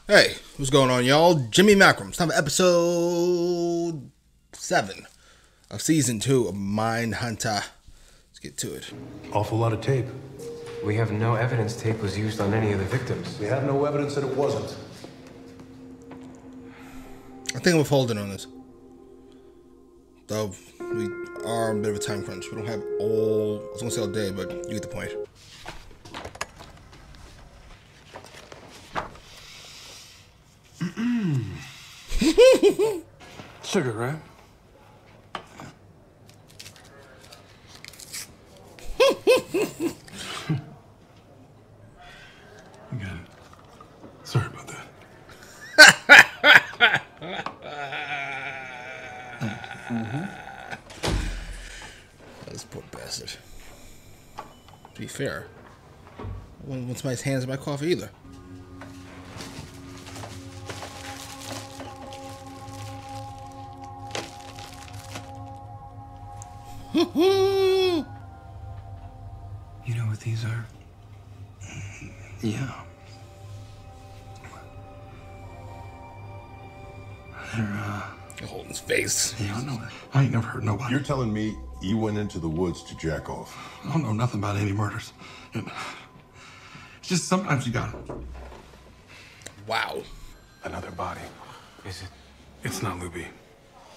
Hey, what's going on, y'all? Jimmy Mackrams. Time for episode 7 of season 2 of Mindhunter. Let's get to it. Awful lot of tape. We have no evidence tape was used on any of the victims. We have no evidence that it wasn't. I think I'm withholding on this. Though we are a bit of a time crunch. We don't have all, I was going to say all day, but you get the point. Sugar, right? You got it. Sorry about that. This poor bastard. To be fair, I wouldn't want somebody's hands in my coffee either. You know what these are? Yeah. You're holding his face. Yeah, I know. I ain't never hurt nobody. You're telling me you went into the woods to jack off? I don't know nothing about any murders. It's just sometimes you got it. Wow. Another body. Is it? It's not Luby.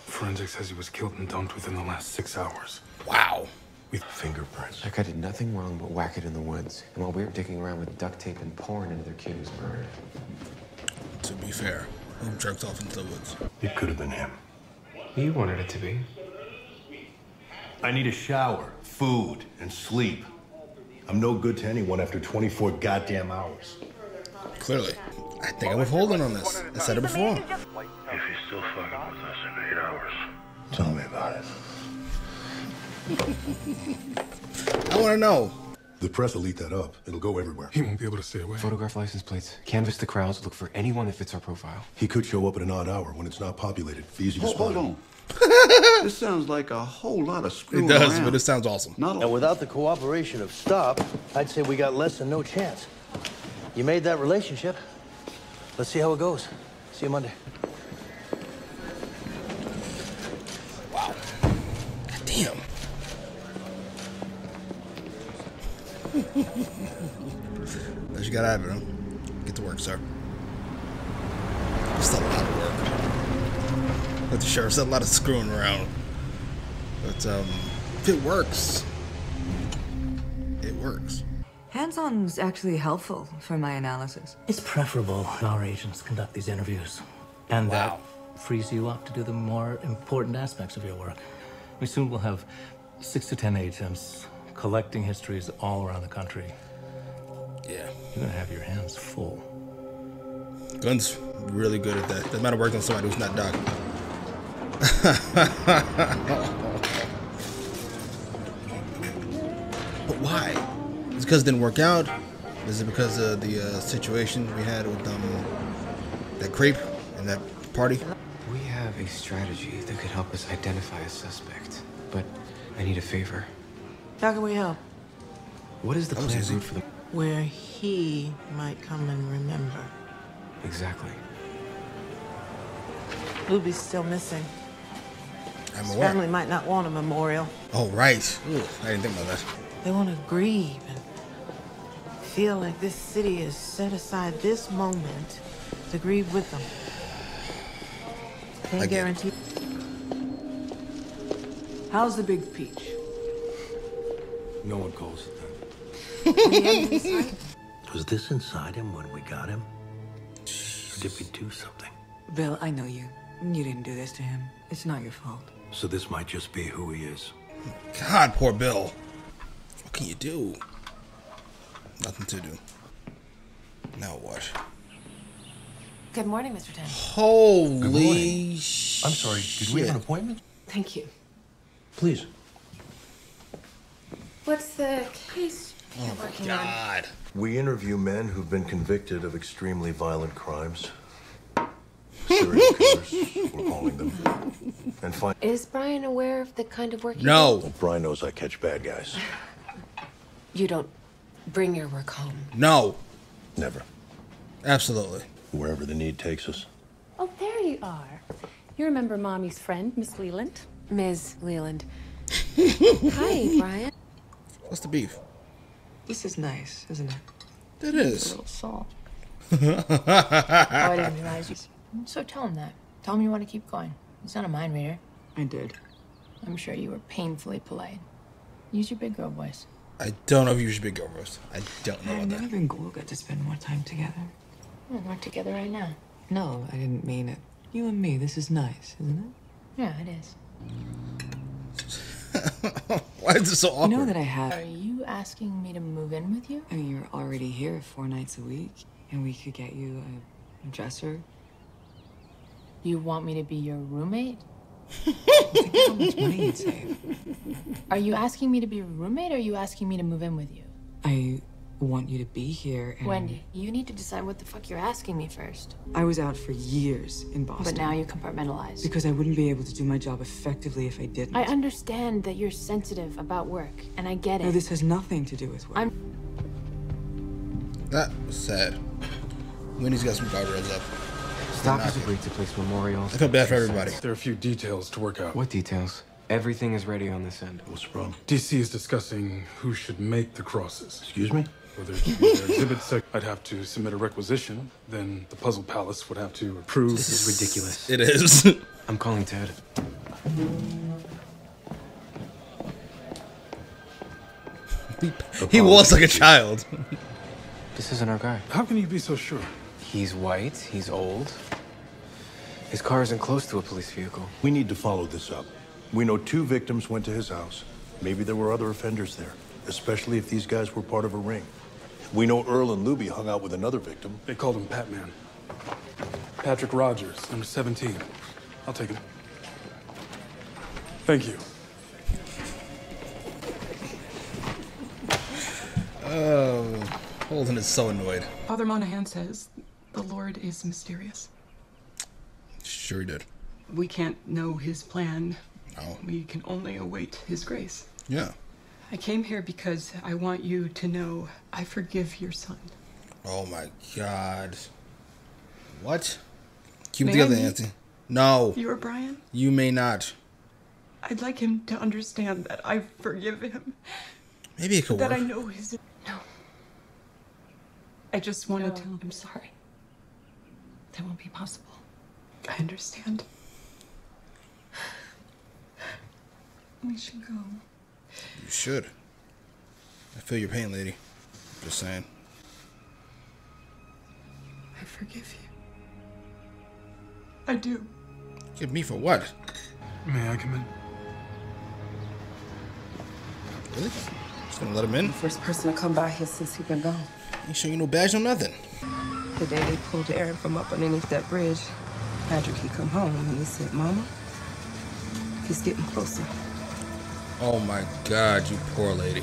Forensics says he was killed and dumped within the last 6 hours. Wow. With fingerprints. Like I did nothing wrong but whack it in the woods. And while we were digging around with duct tape and porn, another kid was murdered. To be fair, who jerked off into the woods? It could have been him. You wanted it to be. I need a shower, food, and sleep. I'm no good to anyone after 24 goddamn hours. Clearly. I think I'm withholding on this. I said it before. If he's still fucking with us in 8 hours. Tell me about it. I want to know. The press will eat that up. It'll go everywhere. He won't be able to stay away. Photograph license plates. Canvass the crowds. Look for anyone that fits our profile. He could show up at an odd hour when it's not populated. Easy to spot. Hold on. This sounds like a whole lot of It screwing does, around. but it sounds awesome. Not And without the cooperation of Stop, I'd say we got less than no chance. You made that relationship. Let's see how it goes. See you Monday. Wow. God damn. As you got out of it, huh? Get to work, sir. Still a lot of work. But the sheriff's a lot of screwing around. But if it works, it works. Hands-on's actually helpful for my analysis. It's preferable our agents conduct these interviews. And Wow. that frees you up to do the more important aspects of your work. We soon will have 6 to 10 agents collecting histories all around the country. Yeah. You're gonna have your hands full. Gun's really good at that. Doesn't matter working on somebody who's not Doc. But why? Is it because it didn't work out? Is it because of the situation we had with that creep and that party? We have a strategy that could help us identify a suspect. But I need a favor. How can we help? What is the That was plan easy. route for the... Where he might come and remember. Exactly. Luby's still missing. I'm His aware. family might not want a memorial. Oh, right. Ooh, I didn't think about that. They want to grieve and feel like this city has set aside this moment to grieve with them. I Can't get it. guarantee. How's the big peach? No one calls it that. Was this inside him when we got him? Or did we do something? Bill, I know you. You didn't do this to him. It's not your fault. So this might just be who he is. God, poor Bill. What can you do? Nothing to do. Now what? Good morning, Mr. Tan. Holy shit. I'm sorry, did we have an appointment? Thank you. Please. What's the case you're working on? God. We interview men who've been convicted of extremely violent crimes. Serial killers, we're calling them. And find... Is Brian aware of the kind of work you No. do? Brian knows I catch bad guys. You don't bring your work home. No. Never. Absolutely. Wherever the need takes us. Oh, there you are. You remember Mommy's friend, Miss Leland? Ms. Leland. Hi, Brian. What's the beef? This is nice, isn't it? It is. A little salt. Oh, I didn't realize you. So tell him that. Tell him you want to keep going. He's not a mind reader. I did. I'm sure you were painfully polite. Use your big girl voice. I don't know if you use big girl voice. I don't know I've about never that. been cool. Got to spend more time together. Well, we're together right now. No, I didn't mean it. You and me, this is nice, isn't it? Yeah, it is. Why is this so awkward? You know that I have. Are you asking me to move in with you? I mean, you're already here 4 nights a week, and we could get you a dresser. You want me to be your roommate? Think how much money you'd save. Are you asking me to be your roommate, or are you asking me to move in with you? I want you to be here. And Wendy, you need to decide what the fuck you're asking me first. I was out for years in Boston. But now you compartmentalize. Because I wouldn't be able to do my job effectively if I didn't. I understand that you're sensitive about work, and I get it. No, this has nothing to do with work. That was sad. Wendy's got some guardrails up. Stock has agreed to place memorials. I feel bad for everybody. There are a few details to work out. What details? Everything is ready on this end. What's the problem? DC is discussing who should make the crosses. Excuse me? Whether it should be their exhibit sec, I'd have to submit a requisition. Then the Puzzle Palace would have to approve. This is ridiculous. It is. I'm calling Ted. He was like a child. This isn't our guy. How can you be so sure? He's white, he's old. His car isn't close to a police vehicle. We need to follow this up. We know 2 victims went to his house. Maybe there were other offenders there, especially if these guys were part of a ring. We know Earl and Luby hung out with another victim. They called him Patman. Patrick Rogers, number 17. I'll take him. Thank you. Oh, Holden is so annoyed. Father Monahan says the Lord is mysterious. Sure he did. We can't know his plan. No. We can only await his grace. Yeah. I came here because I want you to know I forgive your son. Oh my God. What? Keep it May I together, meet Nancy. No. You or Brian? You may not. I'd like him to understand that I forgive him. Maybe it could that work. I know his... No. I just want to tell him I'm sorry. That won't be possible. I understand. We should go. You should. I feel your pain, lady. Just saying. I forgive you. I do. Give me for what? May I come in? Really? Just gonna let him in? The first person to come by here since he's been gone. Ain't showing you no badge, no nothing. The day they pulled Aaron from up underneath that bridge, Patrick, he come home and he said, Mama, he's getting closer. Oh my God, you poor lady.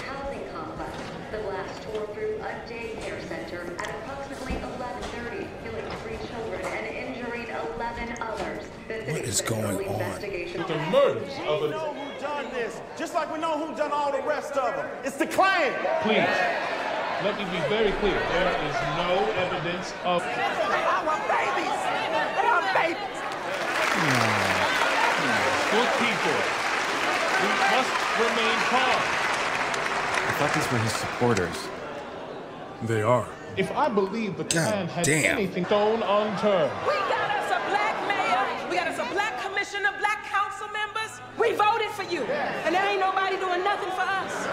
Housing complex. The blast tore through a daycare center at approximately 11:30, killing 3 children and injuring 11 others. What is going on? The murders of a... We know who done this, just like we know who done all the rest of them. It's the Klan. Please, let me be very clear. There is no evidence of... They are babies. They are babies. Good people. We must remain calm. I thought these were his supporters. They are. If I believe the Klan had damn. anything stone unturned. We got us a black mayor. We got us a black commissioner, black council members. We voted for you. And there ain't nobody doing nothing for us.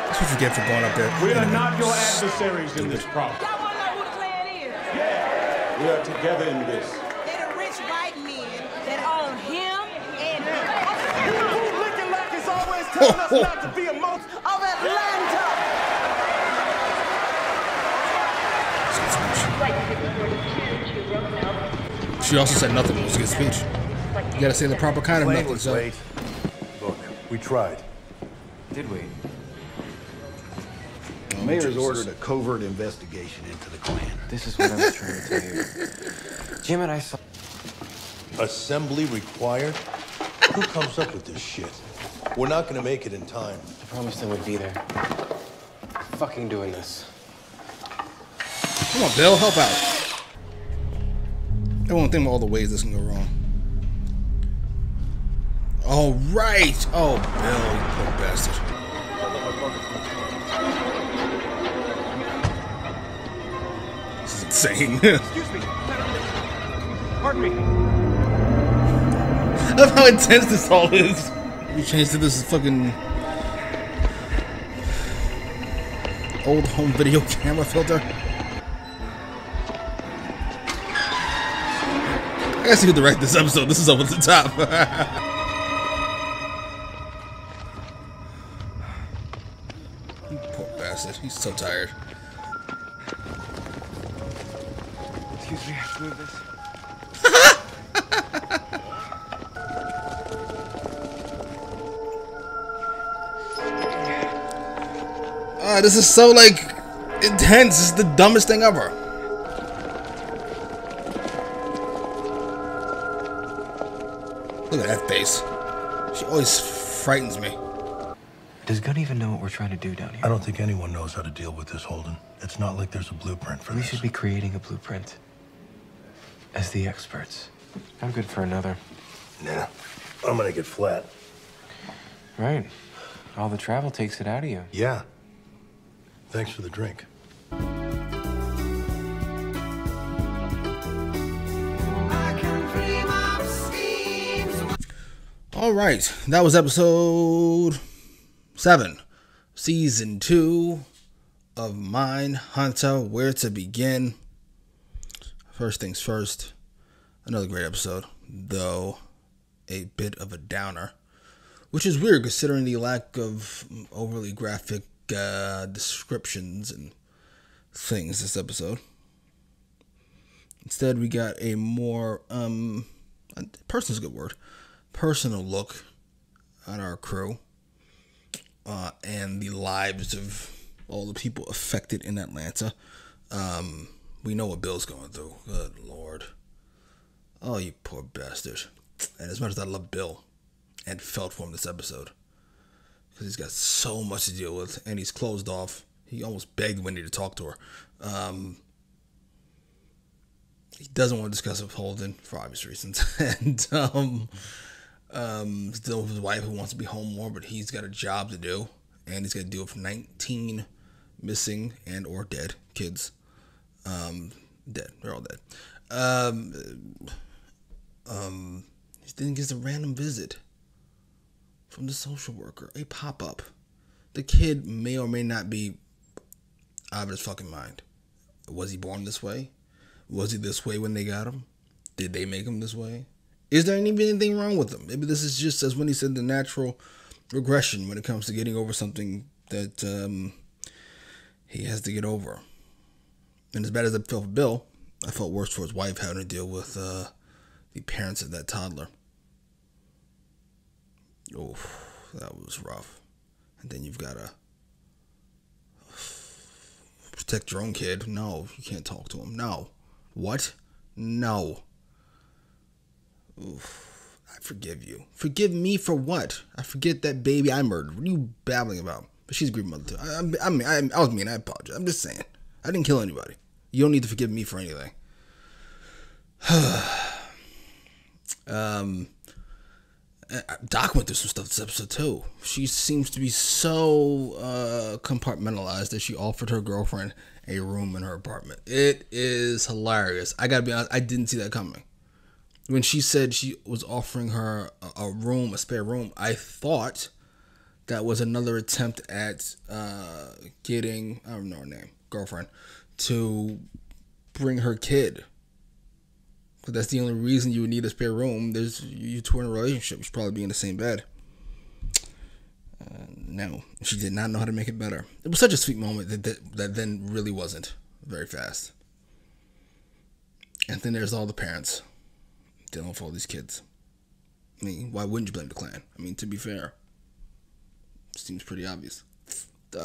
That's what you get for going up there. We are not your adversaries in this problem. Y'all wanna know who the Klan is? Yeah, we are together in this. They the rich white men that own him and Who looking like it's always telling us not to be a most of Atlanta. She also said nothing. It was a good speech. You gotta say the proper kind of nothing, so. Wait. Look, we tried. Did we? The mayor's ordered a covert investigation into the Klan. This is what I was trying to tell you. Jim and I saw... Assembly required? Who comes up with this shit? We're not gonna make it in time. I promised I would be there. Fucking doing this. Come on, Bill, help out. I won't think about all the ways this can go wrong. All right. Oh, Bill, you poor bastard. This is insane. Excuse me. Pardon me. I love how intense this all is. You changed to this fucking old home video camera filter. I gotta see who directed this episode. This is over the top. You poor bastard. He's so tired. Excuse me, I have to move this. This is so, like, intense. This is the dumbest thing ever. Look at that face. She always frightens me. Does Gunn even know what we're trying to do down here? I don't think anyone knows how to deal with this, Holden. It's not like there's a blueprint for this. We should be creating a blueprint. As the experts. I'm good for another. Nah, I'm gonna get flat. Right. All the travel takes it out of you. Yeah. Thanks for the drink. All right, that was episode 7, season 2 of Mindhunter. Where to begin? First things first, another great episode, though a bit of a downer, which is weird considering the lack of overly graphic descriptions and things this episode. Instead, we got a more person's a good word, personal look on our crew and the lives of all the people affected in Atlanta. We know what Bill's going through. Good Lord. Oh, you poor bastard. And as much as I love Bill and felt for him this episode, because he's got so much to deal with and he's closed off. He almost begged Wendy to talk to her. He doesn't want to discuss it with Holden for obvious reasons. And he's dealing with his wife who wants to be home more, but he's got a job to do. And he's got to deal with 19 missing and or dead kids. Dead. They're all dead. He then gets a random visit from the social worker, a pop-up. The kid may or may not be out of his fucking mind. Was he born this way? Was he this way when they got him? Did they make him this way? Is there anything wrong with him? Maybe this is just, as when he said, the natural regression when it comes to getting over something that he has to get over. And as bad as I felt for Bill, I felt worse for his wife having to deal with the parents of that toddler. Oh, that was rough. And then you've got to protect your own kid. No, you can't talk to him. No. What? No. Oof. I forgive you. Forgive me for what? I forget that baby I murdered. What are you babbling about? But she's a great mother too. I was mean. I apologize. I'm just saying. I didn't kill anybody. You don't need to forgive me for anything. Doc went through some stuff this episode too. She seems to be so compartmentalized that she offered her girlfriend a room in her apartment. It is hilarious. I gotta be honest, I didn't see that coming. When she said she was offering her a room, a spare room, I thought that was another attempt at getting, I don't know her name, girlfriend, to bring her kid. Because that's the only reason you would need a spare room. There's you two in a relationship. You should probably be in the same bed. No, she did not know how to make it better. It was such a sweet moment that then really wasn't very fast. And then there's all the parents dealing with all these kids. I mean, why wouldn't you blame the Klan? I mean, to be fair, it seems pretty obvious.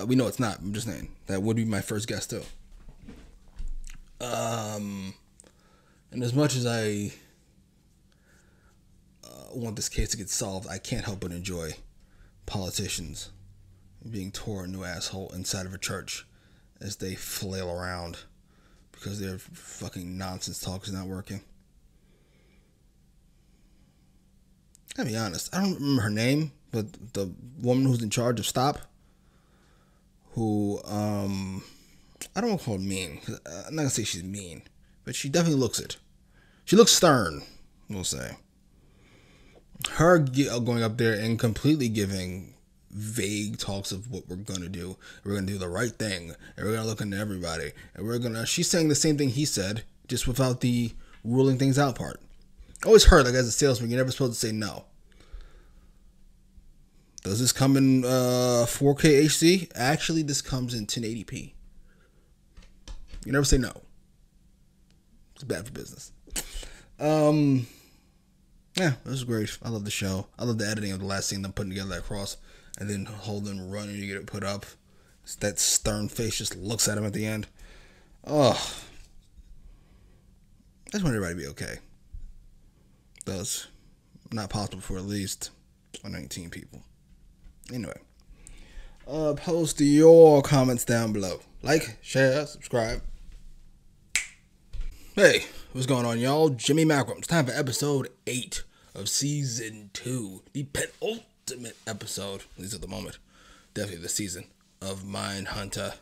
We know it's not. I'm just saying. That would be my first guess, too. And as much as I want this case to get solved, I can't help but enjoy politicians being torn a new asshole inside of a church as they flail around because their fucking nonsense talk is not working. I'll be honest, I don't remember her name, but the woman who's in charge of Stop, who, I don't want to call her mean, 'cause I'm not going to say she's mean, but she definitely looks it. She looks stern, we'll say. Her going up there and completely giving vague talks of what we're going to do. We're going to do the right thing, and we're going to look into everybody, and she's saying the same thing he said, just without the ruling things out part. I always heard, like, as a salesman, you're never supposed to say no. Does this come in 4K HD? Actually, this comes in 1080p. You never say no. It's bad for business. Yeah, this is great. I love the show. I love the editing of the last scene, them putting together that cross, and then holding running to get it put up. That stern face just looks at him at the end. Oh, I just want everybody to be okay. That's not possible for at least 19 people. Anyway, post your comments down below. Like, share, subscribe. Hey, what's going on, y'all? Jimmy Malcolm. It's time for episode 8 of season 2, the penultimate episode, at least at the moment, definitely the season of Mindhunter.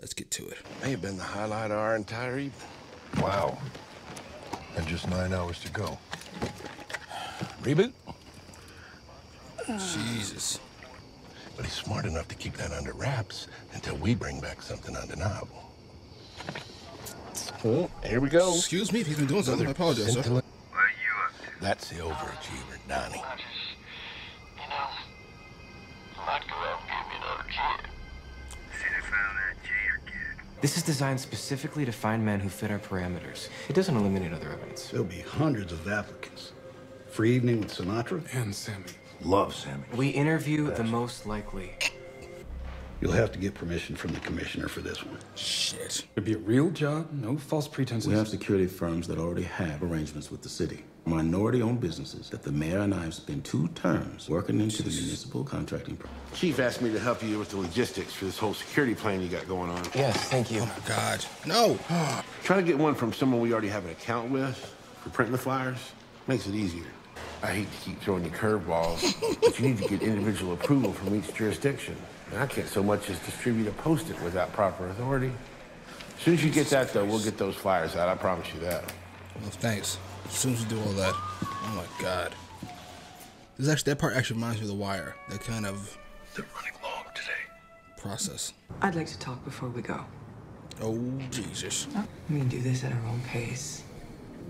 Let's get to it. May have been the highlight of our entire evening. Wow. And just 9 hours to go. Reboot? Jesus. But he's smart enough to keep that under wraps until we bring back something undeniable. Well, here we go. Excuse me if he's been doing something. I apologize, sir. What are you up to? That's the overachiever, Donnie. I just, you know, I might go out and get me another kid. See, they found that Jaeger kid. This is designed specifically to find men who fit our parameters. It doesn't eliminate other evidence. There'll be hundreds of applicants. Free evening with Sinatra? And Sammy. Love Sammy. We interview the most likely. You'll have to get permission from the commissioner for this one. Shit. It'd be a real job, no false pretenses. We have security firms that already have arrangements with the city. Minority-owned businesses that the mayor and I have spent 2 terms working into the municipal contracting process. Chief asked me to help you with the logistics for this whole security plan you got going on. Yes, thank you. Oh my God. No. Trying to get one from someone we already have an account with for printing the flyers makes it easier. I hate to keep throwing you curveballs, but you need to get individual approval from each jurisdiction. And I can't so much as distribute a post-it without proper authority. As soon as you get that, though, we'll get those flyers out. I promise you that. Well, thanks. As soon as you do all that. Oh my God. That part actually reminds me of The Wire. That kind of... They're running long today. Process. I'd like to talk before we go. Oh, Jesus. We can do this at our own pace.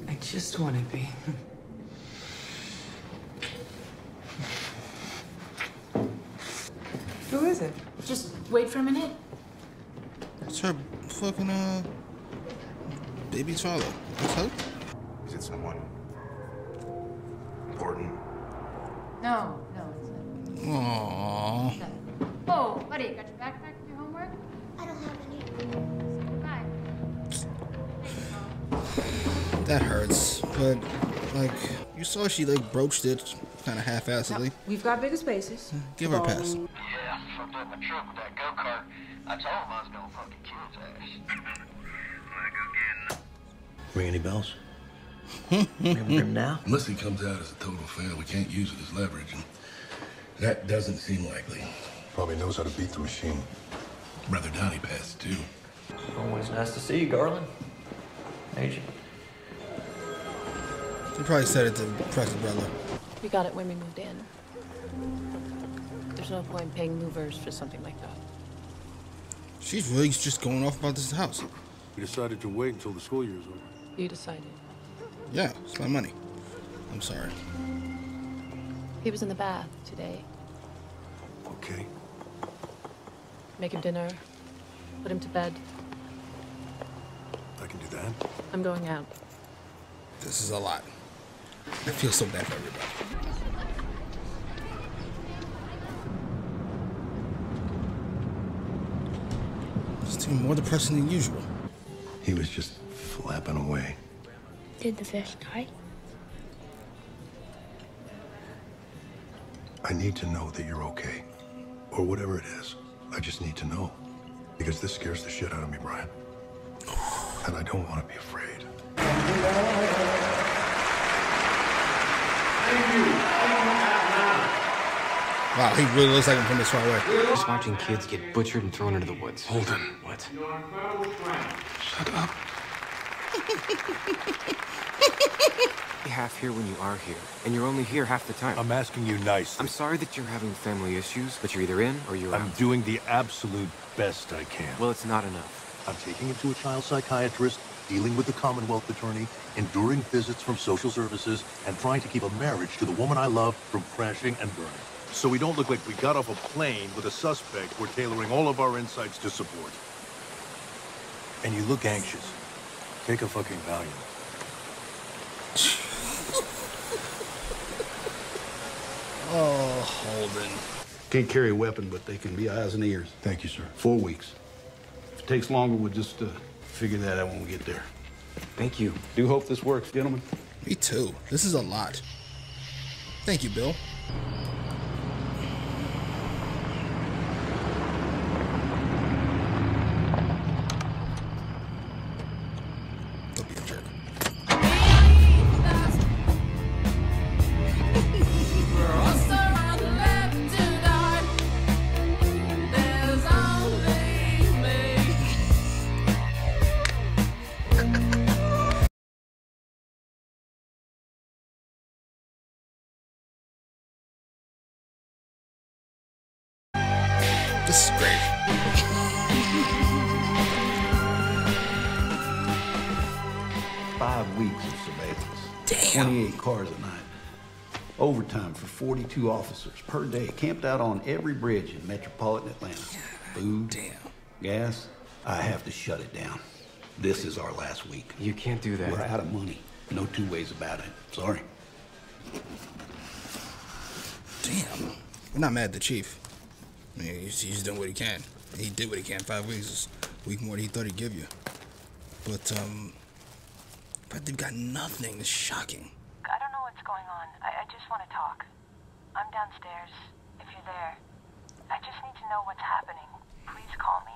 I just want to be. Who is it? Just wait for a minute. It's her fucking, baby's father. That's her? Is it someone important? No, it's not. Aww. No. Oh, buddy, got your backpack for your homework? I don't have any. Bye. That hurts. But, like, you saw she, like, broached it kind of half-assedly. We've got bigger spaces. Give her a pass. Yeah, fucked up my truck with that go-kart. I told him I was gonna fucking kill his ass. Wanna go get him? Ring any bells? Remember him now? Unless he comes out as a total fail, we can't use it as leverage. And that doesn't seem likely. Probably knows how to beat the machine. Brother Donnie passed, too. Always nice to see you, Garland. Agent. You probably said it to impress the brother. We got it when we moved in. There's no point paying movers for something like that. She's really just going off about this house. We decided to wait until the school year's over. You decided. Yeah, it's my money. I'm sorry. He was in the bath today. Okay. Make him dinner. Put him to bed. I can do that. I'm going out. This is a lot. I feel so bad for everybody. It's even more depressing than usual. He was just flapping away. Did the fish die? I need to know that you're okay. Or whatever it is. I just need to know. Because this scares the shit out of me, Brian. And I don't want to be afraid. Wow, he really looks like him from this far away. Just watching kids get butchered and thrown into the woods. Holden. What? Shut up. You're half here when you are here, and you're only here half the time. I'm asking you nicely. I'm sorry that you're having family issues, but you're either in or you're out. I'm doing the absolute best I can. Well, it's not enough. I'm taking him to a child psychiatrist, dealing with the Commonwealth attorney, enduring visits from social services, and trying to keep a marriage to the woman I love from crashing and burning. So we don't look like we got off a plane with a suspect we're tailoring all of our insights to support. And you look anxious. Take a fucking Valium. Oh, Holden. Can't carry a weapon, but they can be eyes and ears. Thank you, sir. 4 weeks. If it takes longer, we'll just figure that out when we get there. Thank you. Do hope this works, gentlemen. Me too. This is a lot. Thank you, Bill. Don't be a jerk. This is great. 5 weeks of surveillance. Damn. 28 cars a night. Overtime for 42 officers per day, camped out on every bridge in metropolitan Atlanta. Food, gas, I have to shut it down. This is our last week. You can't do that. We're out of money. No two ways about it. Sorry. Damn. We're not mad at the chief. I mean, he's doing what he can. He did what he can. 5 weeks is a week more than he thought he'd give you. But they've got nothing. It's shocking. I don't know what's going on. I just want to talk. I'm downstairs, if you're there. I just need to know what's happening. Please call me.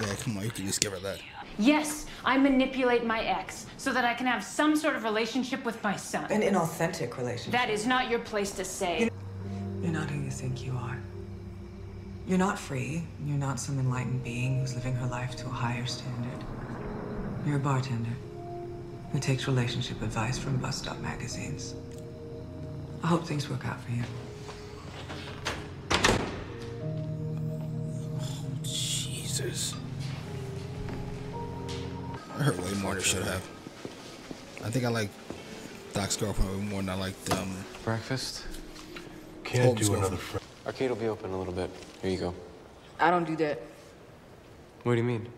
Yeah, come on, you can just give her that. Yes, I manipulate my ex so that I can have some sort of relationship with my son. An inauthentic relationship. That is not your place to say. You're not who you think you are. You're not free. You're not some enlightened being who's living her life to a higher standard. You're a bartender who takes relationship advice from bus-stop magazines. I hope things work out for you. Oh, Jesus. I heard way more than I should have. I think I like Doc's girlfriend way more than I liked Breakfast? Can't do another friend. Arcade will be open in a little bit. Here you go. I don't do that. What do you mean?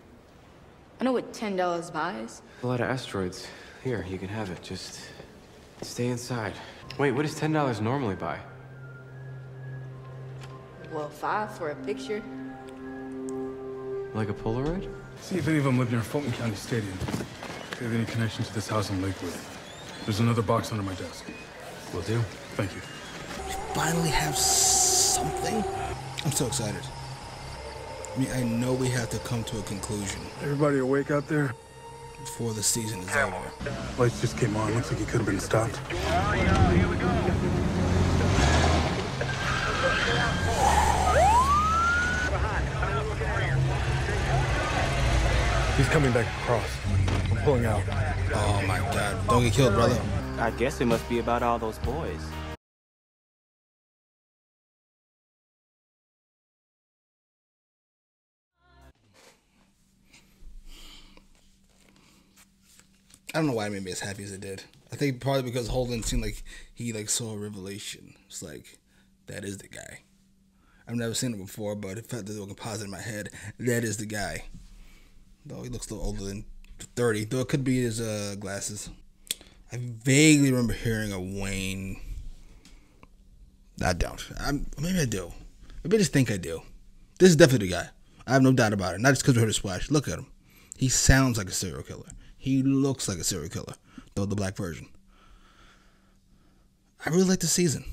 I know what $10 buys. A lot of asteroids. Here, you can have it. Just stay inside. Wait, what does $10 normally buy? Well, $5 for a picture. Like a Polaroid? See if any of them live near Fulton County Stadium. If they have any connection to this house in Lakewood. There's another box under my desk. Will do. Thank you. We finally have something. I'm so excited. I mean, I know we have to come to a conclusion. Everybody awake out there? Before the season is over. Lights just came on. Looks like he could have been stopped. Here we go. He's coming back across. I'm pulling out. Oh my God. Don't get killed, brother. I guess it must be about all those boys. I don't know why it made me as happy as it did. I think probably because Holden seemed like he saw a revelation. It's like, that is the guy. I've never seen him before, but it felt the composite in my head. That is the guy. Though he looks a little older than 30. Though it could be his glasses. I vaguely remember hearing a Wayne. I don't. Maybe I do. Maybe I just think I do. This is definitely the guy. I have no doubt about it. Not just because we heard a splash. Look at him. He sounds like a serial killer. He looks like a serial killer, though the black version. I really like the season.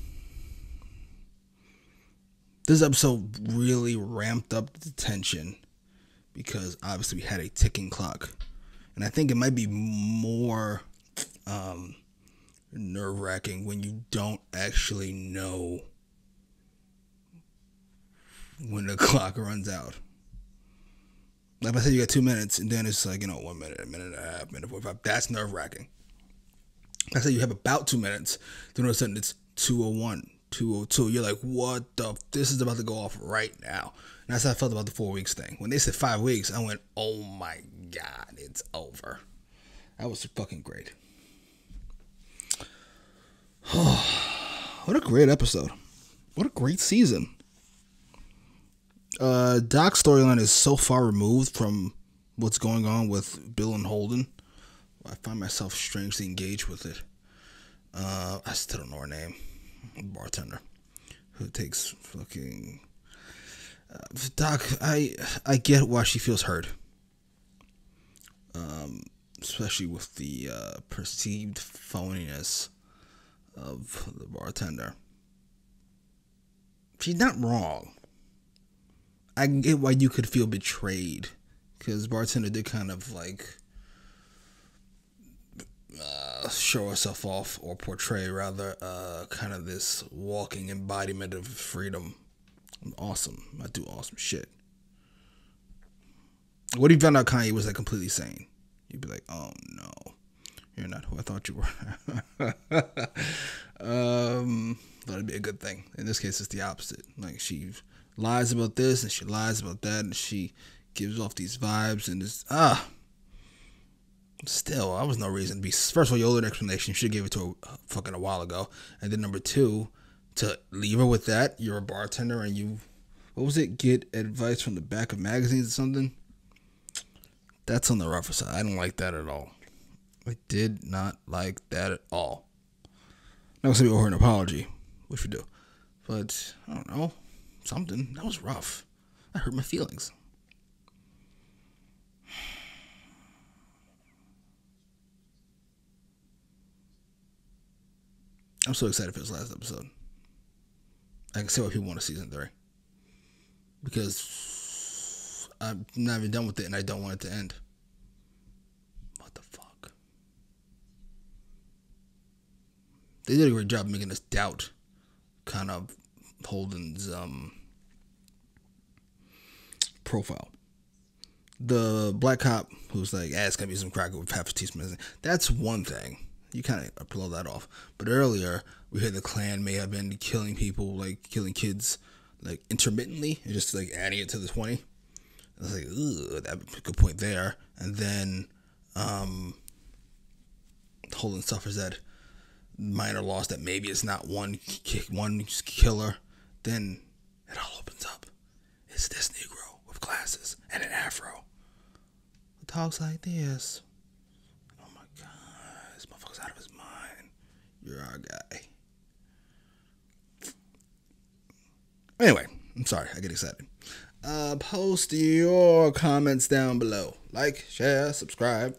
This episode really ramped up the tension because obviously we had a ticking clock. And I think it might be more nerve-wracking when you don't actually know when the clock runs out. Like I said, you got 2 minutes, and then it's like, 1 minute, a minute and a half, minute 45. That's nerve-wracking. Like I said, you have about 2 minutes, then all of a sudden it's 2:01, 2:02. You're like, what the? This is about to go off right now. And that's how I felt about the 4 weeks thing. When they said 5 weeks, I went, oh my God, it's over. That was fucking great. What a great episode. What a great season. Doc's storyline is so far removed from what's going on with Bill and Holden. I find myself strangely engaged with it. I still don't know her name. Bartender who takes fucking Doc. I get why she feels hurt. Especially with the perceived phoniness of the bartender. She's not wrong. I can get why you could feel betrayed, because bartender did kind of like show herself off, or portray rather, kind of this walking embodiment of freedom. Awesome. I do awesome shit. What if you found out Kanye was like completely sane? You'd be like, oh no, you're not who I thought you were. That'd be a good thing. In this case, it's the opposite. Like, she lies about this and she lies about that, and she gives off these vibes, and it's still, I was no reason to be. First of all, you owe an explanation. You should have gave it to her fucking a while ago. And then number two, to leave her with that, you're a bartender and you, what was it? Get advice from the back of magazines or something. That's on the rougher side. I don't like that at all. I did not like that at all. Not gonna say we owe her an apology, which we do, but I don't know, something that was rough. That hurt my feelings. I'm so excited for this last episode. I can see why people want a season 3. Because I'm not even done with it and I don't want it to end. What the fuck? They did a great job making us doubt kind of Holden's profile. The black cop who's like, it's gonna be some cracker with half a teaspoon missing. That's one thing. You kind of blow that off. But earlier, we heard the Klan may have been killing people, like killing kids, like intermittently, and just like adding it to the 20. I was like, ooh, that's a good point there. And then Holden suffers that minor loss that maybe it's not one killer. Then it all opens up. It's this Negro with glasses and an afro. Who talks like this. Out of his mind. You're our guy. Anyway, I'm sorry, I get excited. Post your comments down below. Like, share, subscribe.